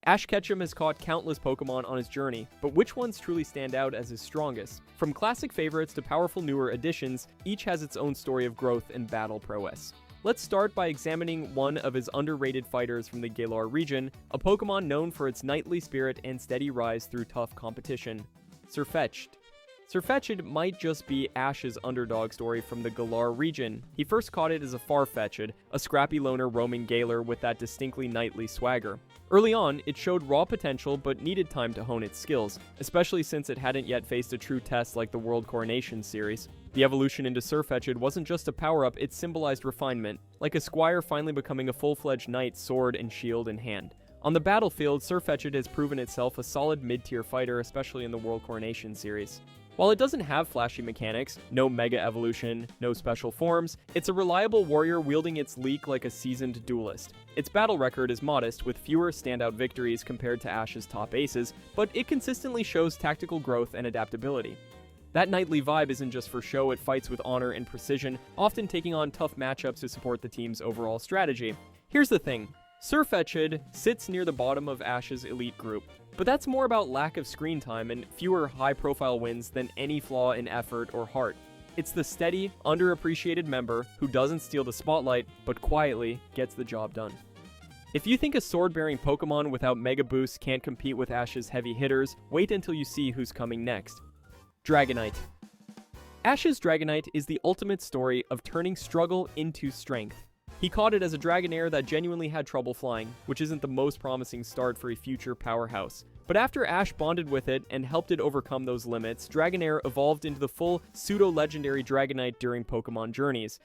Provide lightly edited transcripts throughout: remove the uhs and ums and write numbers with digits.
Ash Ketchum has caught countless Pokemon on his journey, but which ones truly stand out as his strongest? From classic favorites to powerful newer additions, each has its own story of growth and battle prowess. Let's start by examining one of his underrated fighters from the Galar region, a Pokemon known for its knightly spirit and steady rise through tough competition. Sirfetch'd. Sirfetch'd might just be Ash's underdog story from the Galar region. He first caught it as a Farfetch'd, a scrappy loner roaming Galar with that distinctly knightly swagger. Early on, it showed raw potential but needed time to hone its skills, especially since it hadn't yet faced a true test like the World Coronation series. The evolution into Sirfetch'd wasn't just a power-up, it symbolized refinement, like a squire finally becoming a full-fledged knight, sword and shield in hand. On the battlefield, Sirfetch'd has proven itself a solid mid-tier fighter, especially in the World Coronation series. While it doesn't have flashy mechanics, no mega evolution, no special forms, it's a reliable warrior wielding its leek like a seasoned duelist. Its battle record is modest, with fewer standout victories compared to Ash's top aces, but it consistently shows tactical growth and adaptability. That knightly vibe isn't just for show, it fights with honor and precision, often taking on tough matchups to support the team's overall strategy. Here's the thing. Sirfetch'd sits near the bottom of Ash's elite group, but that's more about lack of screen time and fewer high-profile wins than any flaw in effort or heart. It's the steady, underappreciated member who doesn't steal the spotlight, but quietly gets the job done. If you think a sword-bearing Pokemon without Mega Boost can't compete with Ash's heavy hitters, wait until you see who's coming next. Dragonite. Ash's Dragonite is the ultimate story of turning struggle into strength. He caught it as a Dragonair that genuinely had trouble flying, which isn't the most promising start for a future powerhouse. But after Ash bonded with it and helped it overcome those limits, Dragonair evolved into the full pseudo-legendary Dragonite during Pokemon journeys.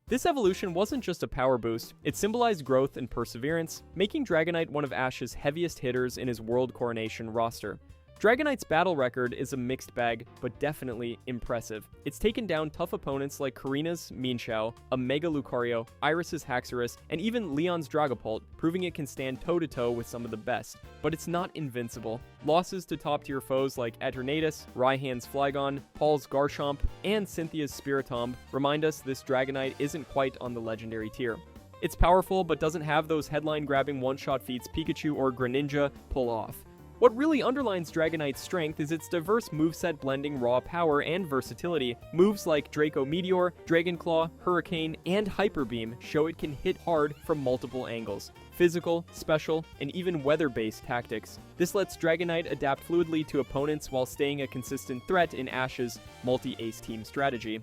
This evolution wasn't just a power boost, it symbolized growth and perseverance, making Dragonite one of Ash's heaviest hitters in his World Coronation roster. Dragonite's battle record is a mixed bag, but definitely impressive. It's taken down tough opponents like Karina's Mienshao, a Mega Lucario, Iris's Haxorus, and even Leon's Dragapult, proving it can stand toe-to-toe with some of the best. But it's not invincible. Losses to top-tier foes like Eternatus, Raihan's Flygon, Paul's Garchomp, and Cynthia's Spiritomb remind us this Dragonite isn't quite on the legendary tier. It's powerful, but doesn't have those headline-grabbing one-shot feats Pikachu or Greninja pull off. What really underlines Dragonite's strength is its diverse moveset blending raw power and versatility. Moves like Draco Meteor, Dragon Claw, Hurricane, and Hyper Beam show it can hit hard from multiple angles. Physical, special, and even weather-based tactics. This lets Dragonite adapt fluidly to opponents while staying a consistent threat in Ash's multi-ace team strategy.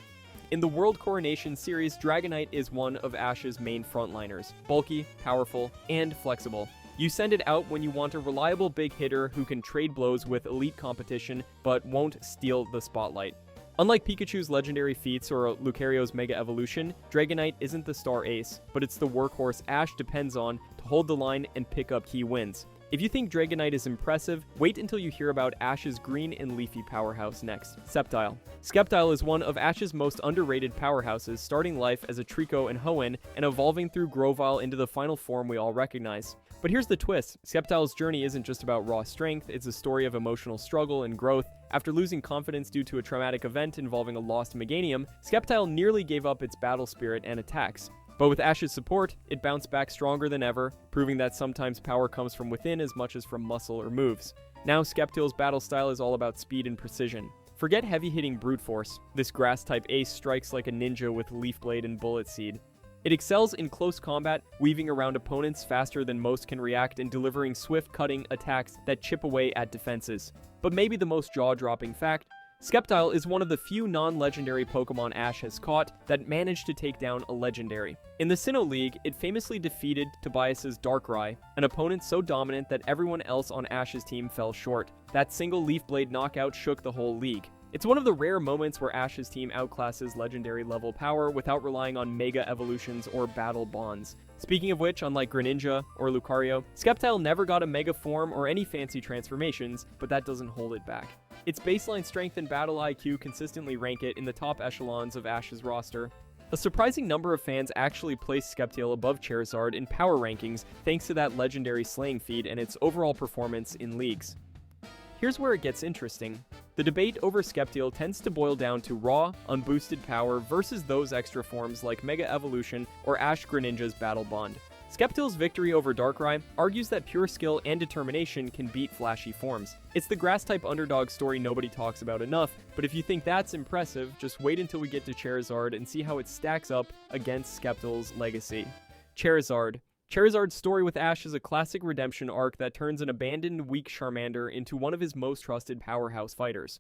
In the World Coronation series, Dragonite is one of Ash's main frontliners. Bulky, powerful, and flexible. You send it out when you want a reliable big hitter who can trade blows with elite competition, but won't steal the spotlight. Unlike Pikachu's legendary feats or Lucario's Mega Evolution, Dragonite isn't the star ace, but it's the workhorse Ash depends on to hold the line and pick up key wins. If you think Dragonite is impressive, wait until you hear about Ash's green and leafy powerhouse next, Sceptile. Sceptile is one of Ash's most underrated powerhouses, starting life as a Trico and Hoenn and evolving through Grovyle into the final form we all recognize. But here's the twist. Sceptile's journey isn't just about raw strength, it's a story of emotional struggle and growth. After losing confidence due to a traumatic event involving a lost Meganium, Sceptile nearly gave up its battle spirit and attacks. But with Ash's support, it bounced back stronger than ever, proving that sometimes power comes from within as much as from muscle or moves. Now Sceptile's battle style is all about speed and precision. Forget heavy-hitting brute force. This grass-type ace strikes like a ninja with Leaf Blade and Bullet Seed. It excels in close combat, weaving around opponents faster than most can react and delivering swift cutting attacks that chip away at defenses. But maybe the most jaw-dropping fact, Sceptile is one of the few non-legendary Pokemon Ash has caught that managed to take down a legendary. In the Sinnoh League, it famously defeated Tobias's Darkrai, an opponent so dominant that everyone else on Ash's team fell short. That single Leaf Blade knockout shook the whole league. It's one of the rare moments where Ash's team outclasses legendary level power without relying on mega evolutions or battle bonds. Speaking of which, unlike Greninja or Lucario, Sceptile never got a mega form or any fancy transformations, but that doesn't hold it back. Its baseline strength and battle IQ consistently rank it in the top echelons of Ash's roster. A surprising number of fans actually place Sceptile above Charizard in power rankings thanks to that legendary slaying feat and its overall performance in leagues. Here's where it gets interesting. The debate over Sceptile tends to boil down to raw, unboosted power versus those extra forms like Mega Evolution or Ash Greninja's Battle Bond. Sceptile's victory over Darkrai argues that pure skill and determination can beat flashy forms. It's the grass-type underdog story nobody talks about enough, but if you think that's impressive, just wait until we get to Charizard and see how it stacks up against Sceptile's legacy. Charizard. Charizard's story with Ash is a classic redemption arc that turns an abandoned, weak Charmander into one of his most trusted powerhouse fighters.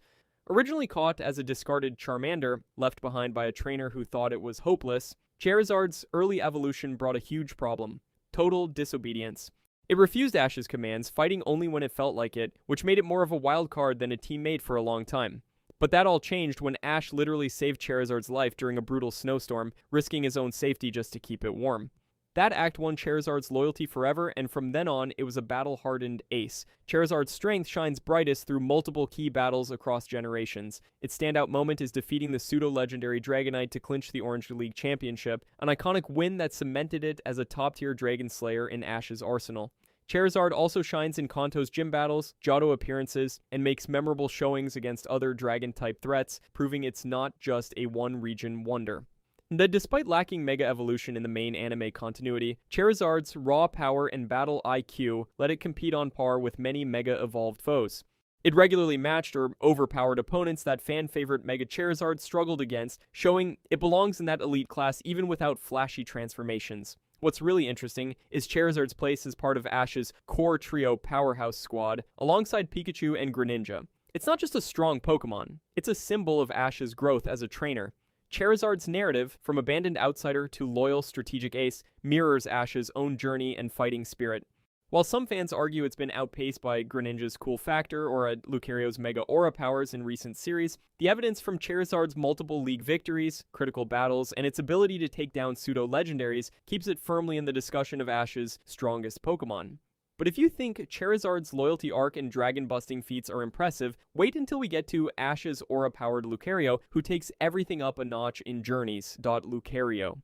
Originally caught as a discarded Charmander, left behind by a trainer who thought it was hopeless, Charizard's early evolution brought a huge problem: total disobedience. It refused Ash's commands, fighting only when it felt like it, which made it more of a wild card than a teammate for a long time. But that all changed when Ash literally saved Charizard's life during a brutal snowstorm, risking his own safety just to keep it warm. That act won Charizard's loyalty forever, and from then on, it was a battle-hardened ace. Charizard's strength shines brightest through multiple key battles across generations. Its standout moment is defeating the pseudo-legendary Dragonite to clinch the Orange League Championship, an iconic win that cemented it as a top-tier Dragon Slayer in Ash's arsenal. Charizard also shines in Kanto's gym battles, Johto appearances, and makes memorable showings against other Dragon-type threats, proving it's not just a one-region wonder. That despite lacking Mega Evolution in the main anime continuity, Charizard's raw power and battle IQ let it compete on par with many Mega Evolved foes. It regularly matched or overpowered opponents that fan-favorite Mega Charizard struggled against, showing it belongs in that elite class even without flashy transformations. What's really interesting is Charizard's place as part of Ash's core trio powerhouse squad, alongside Pikachu and Greninja. It's not just a strong Pokemon, it's a symbol of Ash's growth as a trainer. Charizard's narrative, from abandoned outsider to loyal strategic ace, mirrors Ash's own journey and fighting spirit. While some fans argue it's been outpaced by Greninja's cool factor or Lucario's Mega Aura powers in recent series, the evidence from Charizard's multiple league victories, critical battles, and its ability to take down pseudo-legendaries keeps it firmly in the discussion of Ash's strongest Pokemon. But if you think Charizard's loyalty arc and dragon-busting feats are impressive, wait until we get to Ash's aura-powered Lucario, who takes everything up a notch in Journeys. Lucario.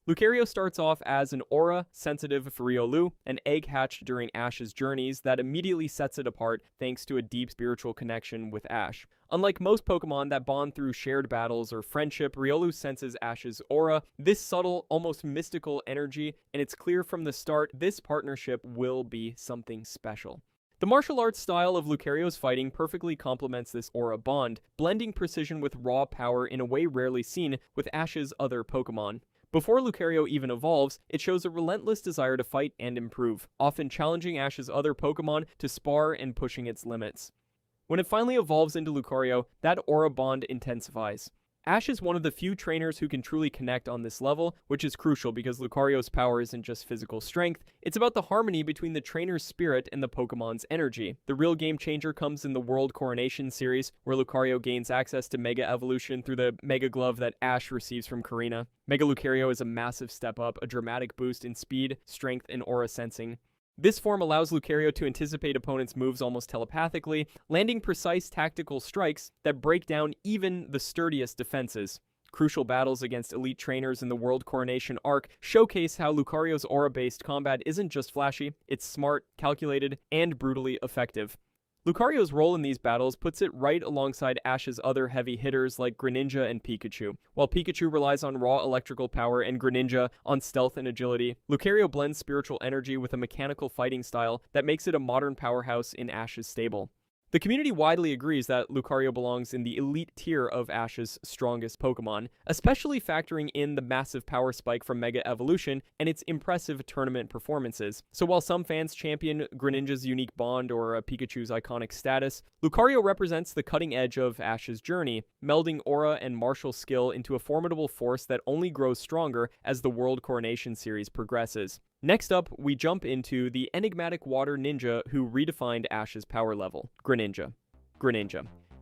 Lucario starts off as an aura-sensitive Riolu, an egg hatched during Ash's journeys that immediately sets it apart thanks to a deep spiritual connection with Ash. Unlike most Pokemon that bond through shared battles or friendship, Riolu senses Ash's aura, this subtle, almost mystical energy, and it's clear from the start this partnership will be something special. The martial arts style of Lucario's fighting perfectly complements this aura bond, blending precision with raw power in a way rarely seen with Ash's other Pokemon. Before Lucario even evolves, it shows a relentless desire to fight and improve, often challenging Ash's other Pokemon to spar and pushing its limits. When it finally evolves into Lucario, that aura bond intensifies. Ash is one of the few trainers who can truly connect on this level, which is crucial because Lucario's power isn't just physical strength, it's about the harmony between the trainer's spirit and the Pokemon's energy. The real game changer comes in the World Coronation series, where Lucario gains access to Mega Evolution through the Mega Glove that Ash receives from Karina. Mega Lucario is a massive step up, a dramatic boost in speed, strength, and aura sensing. This form allows Lucario to anticipate opponents' moves almost telepathically, landing precise tactical strikes that break down even the sturdiest defenses. Crucial battles against elite trainers in the World Coronation arc showcase how Lucario's aura-based combat isn't just flashy, it's smart, calculated, and brutally effective. Lucario's role in these battles puts it right alongside Ash's other heavy hitters like Greninja and Pikachu. While Pikachu relies on raw electrical power and Greninja on stealth and agility, Lucario blends spiritual energy with a mechanical fighting style that makes it a modern powerhouse in Ash's stable. The community widely agrees that Lucario belongs in the elite tier of Ash's strongest Pokemon, especially factoring in the massive power spike from Mega Evolution and its impressive tournament performances. So while some fans champion Greninja's unique bond or Pikachu's iconic status, Lucario represents the cutting edge of Ash's journey, melding aura and martial skill into a formidable force that only grows stronger as the World Coronation series progresses. Next up, we jump into the enigmatic water ninja who redefined Ash's power level, Greninja.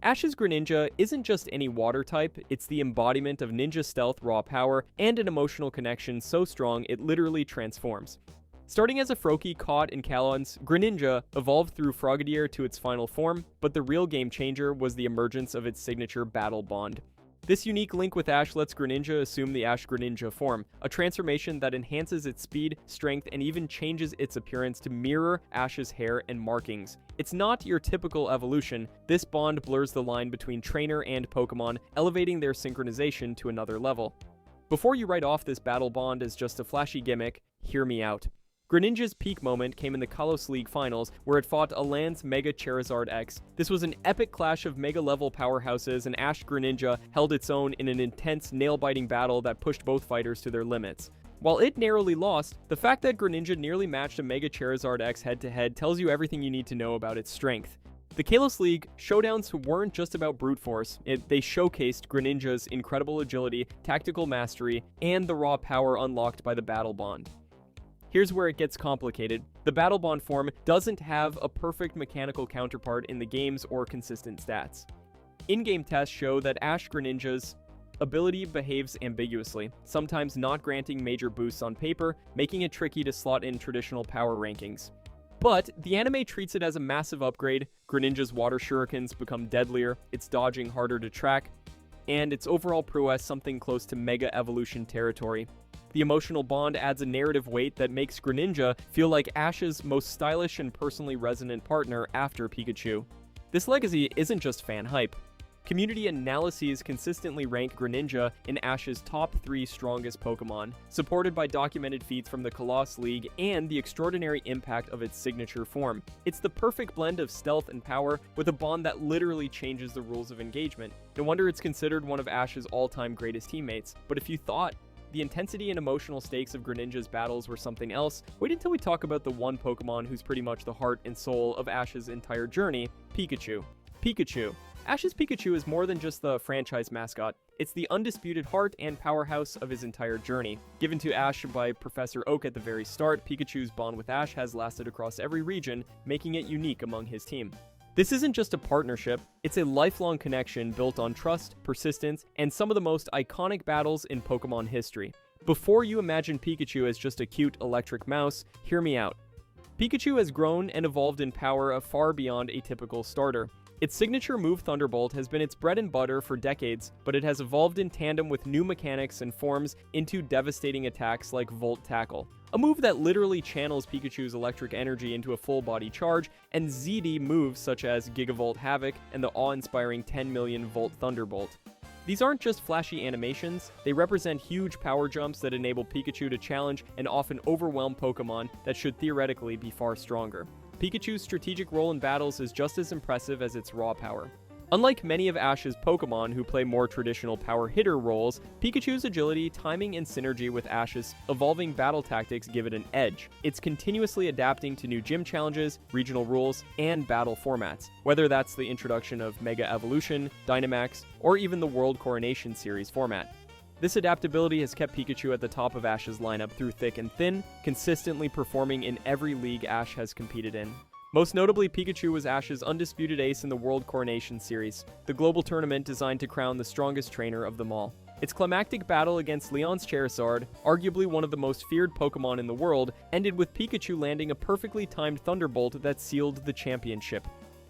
Ash's Greninja isn't just any water type, it's the embodiment of ninja stealth raw power and an emotional connection so strong it literally transforms. Starting as a Froakie caught in Kalos, Greninja evolved through Frogadier to its final form, but the real game changer was the emergence of its signature battle bond. This unique link with Ash lets Greninja assume the Ash Greninja form, a transformation that enhances its speed, strength, and even changes its appearance to mirror Ash's hair and markings. It's not your typical evolution. This bond blurs the line between trainer and Pokemon, elevating their synchronization to another level. Before you write off this battle bond as just a flashy gimmick, hear me out. Greninja's peak moment came in the Kalos League Finals, where it fought Alan's Mega Charizard X. This was an epic clash of Mega-level powerhouses, and Ash Greninja held its own in an intense, nail-biting battle that pushed both fighters to their limits. While it narrowly lost, the fact that Greninja nearly matched a Mega Charizard X head-to-head tells you everything you need to know about its strength. The Kalos League showdowns weren't just about brute force. They showcased Greninja's incredible agility, tactical mastery, and the raw power unlocked by the Battle Bond. Here's where it gets complicated. The Battle Bond form doesn't have a perfect mechanical counterpart in the games or consistent stats. In-game tests show that Ash Greninja's ability behaves ambiguously, sometimes not granting major boosts on paper, making it tricky to slot in traditional power rankings. But the anime treats it as a massive upgrade. Greninja's water shurikens become deadlier, its dodging harder to track, and its overall prowess something close to Mega Evolution territory. The emotional bond adds a narrative weight that makes Greninja feel like Ash's most stylish and personally resonant partner after Pikachu. This legacy isn't just fan hype. Community analyses consistently rank Greninja in Ash's top 3 strongest Pokemon, supported by documented feats from the Kalos League and the extraordinary impact of its signature form. It's the perfect blend of stealth and power, with a bond that literally changes the rules of engagement. No wonder it's considered one of Ash's all-time greatest teammates. But if you thought the intensity and emotional stakes of Greninja's battles were something else, wait until we talk about the one Pokemon who's pretty much the heart and soul of Ash's entire journey, Pikachu. Pikachu. Ash's Pikachu is more than just the franchise mascot. It's the undisputed heart and powerhouse of his entire journey. Given to Ash by Professor Oak at the very start, Pikachu's bond with Ash has lasted across every region, making it unique among his team. This isn't just a partnership, it's a lifelong connection built on trust, persistence, and some of the most iconic battles in Pokemon history. Before you imagine Pikachu as just a cute electric mouse, hear me out. Pikachu has grown and evolved in power far beyond a typical starter. Its signature move Thunderbolt has been its bread and butter for decades, but it has evolved in tandem with new mechanics and forms into devastating attacks like Volt Tackle, a move that literally channels Pikachu's electric energy into a full-body charge, and ZD moves such as Gigavolt Havoc and the awe-inspiring 10 million Volt Thunderbolt. These aren't just flashy animations, they represent huge power jumps that enable Pikachu to challenge and often overwhelm Pokemon that should theoretically be far stronger. Pikachu's strategic role in battles is just as impressive as its raw power. Unlike many of Ash's Pokemon who play more traditional power hitter roles, Pikachu's agility, timing, and synergy with Ash's evolving battle tactics give it an edge. It's continuously adapting to new gym challenges, regional rules, and battle formats, whether that's the introduction of Mega Evolution, Dynamax, or even the World Coronation Series format. This adaptability has kept Pikachu at the top of Ash's lineup through thick and thin, consistently performing in every league Ash has competed in. Most notably, Pikachu was Ash's undisputed ace in the World Coronation Series, the global tournament designed to crown the strongest trainer of them all. Its climactic battle against Leon's Charizard, arguably one of the most feared Pokemon in the world, ended with Pikachu landing a perfectly timed Thunderbolt that sealed the championship.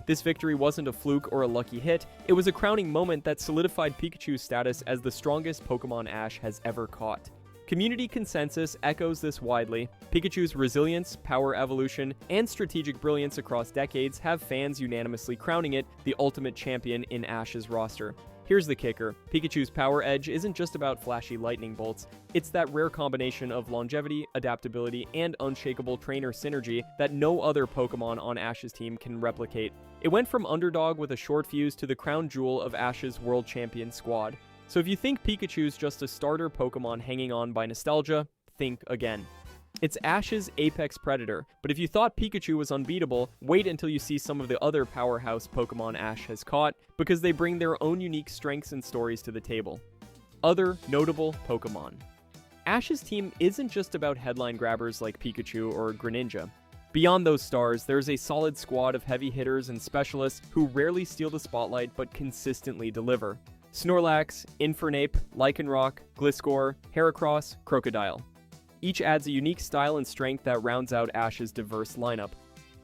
This victory wasn't a fluke or a lucky hit, it was a crowning moment that solidified Pikachu's status as the strongest Pokemon Ash has ever caught. Community consensus echoes this widely. Pikachu's resilience, power evolution, and strategic brilliance across decades have fans unanimously crowning it the ultimate champion in Ash's roster. Here's the kicker. Pikachu's power edge isn't just about flashy lightning bolts, it's that rare combination of longevity, adaptability, and unshakable trainer synergy that no other Pokemon on Ash's team can replicate. It went from underdog with a short fuse to the crown jewel of Ash's world champion squad. So if you think Pikachu's just a starter Pokemon hanging on by nostalgia, think again. It's Ash's apex predator, but if you thought Pikachu was unbeatable, wait until you see some of the other powerhouse Pokemon Ash has caught, because they bring their own unique strengths and stories to the table. Other notable Pokemon. Ash's team isn't just about headline grabbers like Pikachu or Greninja. Beyond those stars, there's a solid squad of heavy hitters and specialists who rarely steal the spotlight but consistently deliver. Snorlax, Infernape, Lycanroc, Gliscor, Heracross, Crocodile. Each adds a unique style and strength that rounds out Ash's diverse lineup.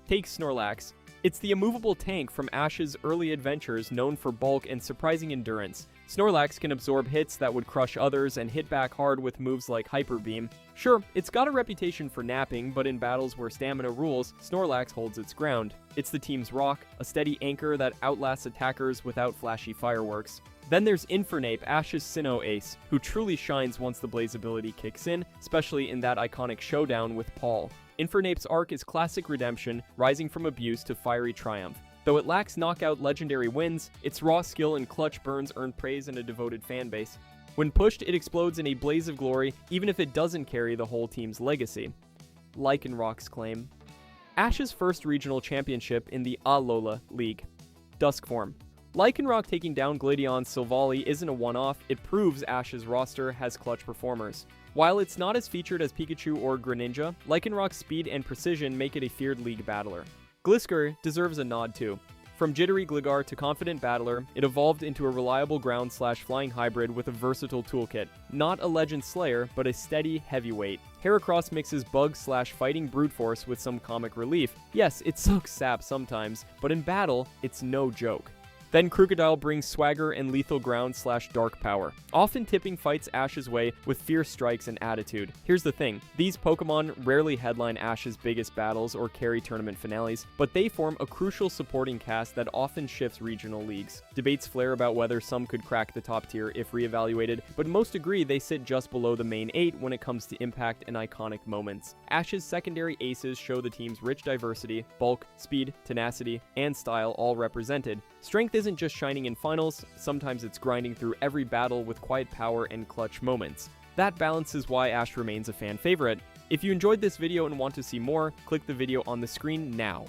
Take Snorlax. It's the immovable tank from Ash's early adventures known for bulk and surprising endurance. Snorlax can absorb hits that would crush others and hit back hard with moves like Hyper Beam. Sure, it's got a reputation for napping, but in battles where stamina rules, Snorlax holds its ground. It's the team's rock, a steady anchor that outlasts attackers without flashy fireworks. Then there's Infernape, Ash's Sinnoh ace, who truly shines once the Blaze ability kicks in, especially in that iconic showdown with Paul. Infernape's arc is classic redemption, rising from abuse to fiery triumph. Though it lacks knockout legendary wins, its raw skill and clutch burns earn praise and a devoted fanbase. When pushed, it explodes in a blaze of glory, even if it doesn't carry the whole team's legacy. Lycanroc's claim. Ash's first regional championship in the Alola League. Dusk form. Lycanroc taking down Gladion Silvally isn't a one-off, it proves Ash's roster has clutch performers. While it's not as featured as Pikachu or Greninja, Lycanroc's speed and precision make it a feared league battler. Gliscor deserves a nod too. From jittery Gligar to confident battler, it evolved into a reliable ground/flying hybrid with a versatile toolkit. Not a legend slayer, but a steady heavyweight. Heracross mixes bug/fighting brute force with some comic relief. Yes, it sucks sap sometimes, but in battle, it's no joke. Then Krookodile brings swagger and lethal ground/dark power, often tipping fights Ash's way with fierce strikes and attitude. Here's the thing, these Pokemon rarely headline Ash's biggest battles or carry tournament finales, but they form a crucial supporting cast that often shifts regional leagues. Debates flare about whether some could crack the top tier if reevaluated, but most agree they sit just below the main 8 when it comes to impact and iconic moments. Ash's secondary aces show the team's rich diversity, bulk, speed, tenacity, and style all represented. Strength isn't just shining in finals, sometimes it's grinding through every battle with quiet power and clutch moments. That balance is why Ash remains a fan favorite. If you enjoyed this video and want to see more, click the video on the screen now.